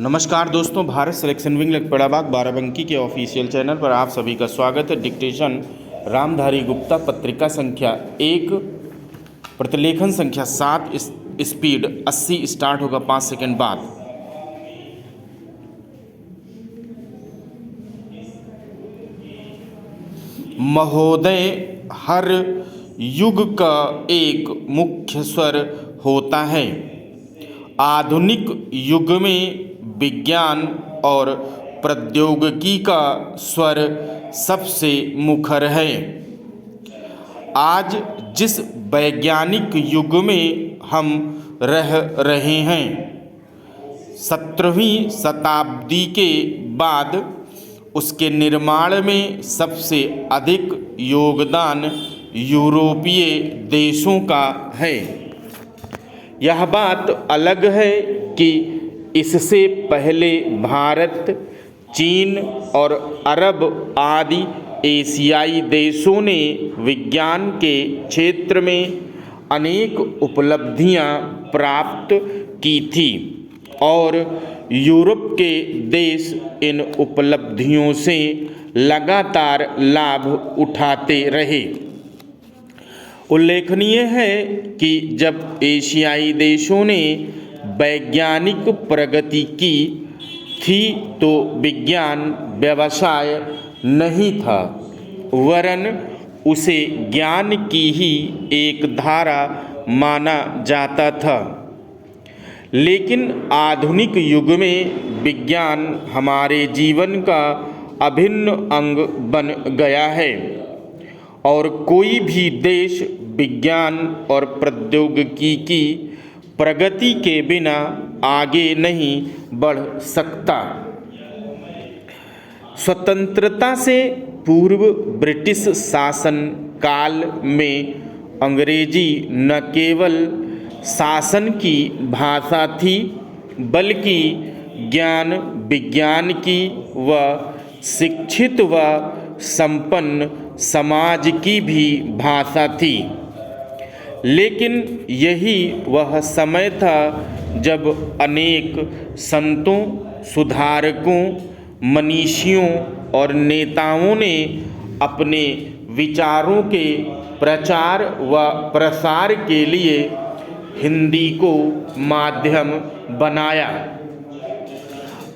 नमस्कार दोस्तों, Bharat selection wing लखपड़ाबाग Barabanki के ऑफिशियल चैनल पर आप सभी का स्वागत है। डिक्टेशन रामधारी गुप्ता, पत्रिका संख्या 1, प्रतिलेखन संख्या 7, स्पीड 80, स्टार्ट होगा 5 सेकंड बाद। महोदय, हर युग का एक मुख्य स्वर होता है। आधुनिक युग में विज्ञान और प्रौद्योगिकी का स्वर सबसे मुखर है। आज जिस वैज्ञानिक युग में हम रह रहे हैं, 17वीं शताब्दी के बाद उसके निर्माण में सबसे अधिक योगदान यूरोपीय देशों का है। यह बात अलग है कि इससे पहले भारत, चीन और अरब आदि एशियाई देशों ने विज्ञान के क्षेत्र में अनेक उपलब्धियां प्राप्त की थी और यूरोप के देश इन उपलब्धियों से लगातार लाभ उठाते रहे। उल्लेखनीय है कि जब एशियाई देशों ने वैज्ञानिक प्रगति की थी तो विज्ञान व्यवसाय नहीं था, वरन उसे ज्ञान की ही एक धारा माना जाता था। लेकिन आधुनिक युग में विज्ञान हमारे जीवन का अभिन्न अंग बन गया है और कोई भी देश विज्ञान और प्रौद्योगिकी की प्रगति के बिना आगे नहीं बढ़ सकता। स्वतंत्रता से पूर्व ब्रिटिश शासन काल में अंग्रेजी न केवल शासन की भाषा थी, बल्कि ज्ञान विज्ञान की व शिक्षित व संपन्न समाज की भी भाषा थी। लेकिन यही वह समय था जब अनेक संतों, सुधारकों, मनीषियों और नेताओं ने अपने विचारों के प्रचार व प्रसार के लिए हिंदी को माध्यम बनाया।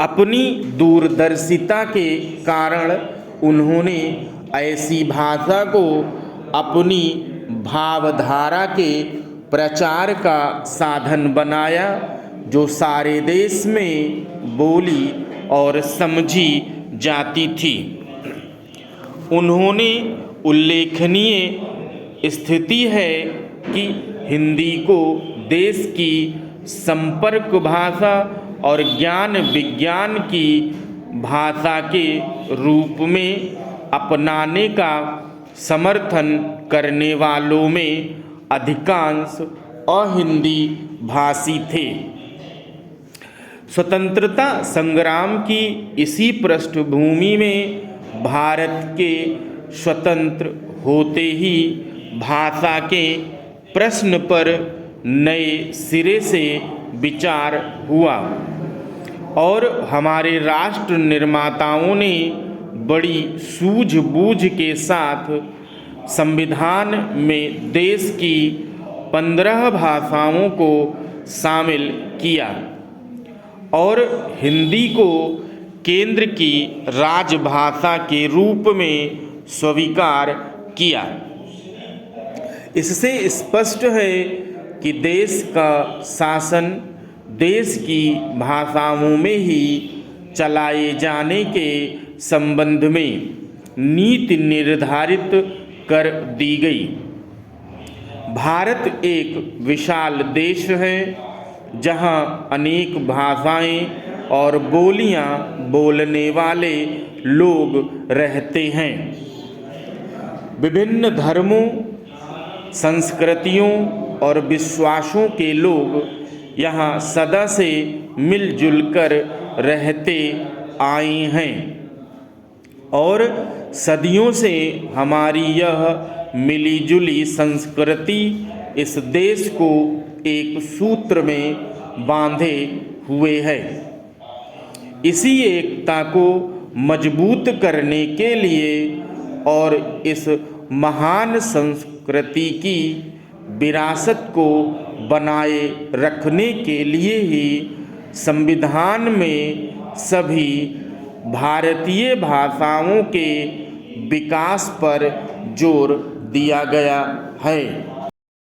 अपनी दूरदर्शिता के कारण उन्होंने ऐसी भाषा को अपनी भावधारा के प्रचार का साधन बनाया जो सारे देश में बोली और समझी जाती थी। उन्होंने उल्लेखनीय स्थिति है कि हिंदी को देश की संपर्क भाषा और ज्ञान विज्ञान की भाषा के रूप में अपनाने का समर्थन करने वालों में अधिकांश अहिंदी भाषी थे। स्वतंत्रता संग्राम की इसी पृष्ठभूमि में भारत के स्वतंत्र होते ही भाषा के प्रश्न पर नए सिरे से विचार हुआ और हमारे राष्ट्र निर्माताओं ने बड़ी सूझबूझ के साथ संविधान में देश की 15 भाषाओं को शामिल किया और हिंदी को केंद्र की राजभाषा के रूप में स्वीकार किया। इससे स्पष्ट है कि देश का शासन देश की भाषाओं में ही चलाए जाने के संबंध में नीति निर्धारित कर दी गई। भारत एक विशाल देश है जहां अनेक भाषाएं और बोलियां बोलने वाले लोग रहते हैं। विभिन्न धर्मों, संस्कृतियों और विश्वासों के लोग यहाँ सदा से मिलजुल कर रहते आए हैं और सदियों से हमारी यह मिलीजुली संस्कृति इस देश को एक सूत्र में बांधे हुए है। इसी एकता को मजबूत करने के लिए और इस महान संस्कृति की विरासत को बनाए रखने के लिए ही संविधान में सभी भारतीय भाषाओं के विकास पर जोर दिया गया है।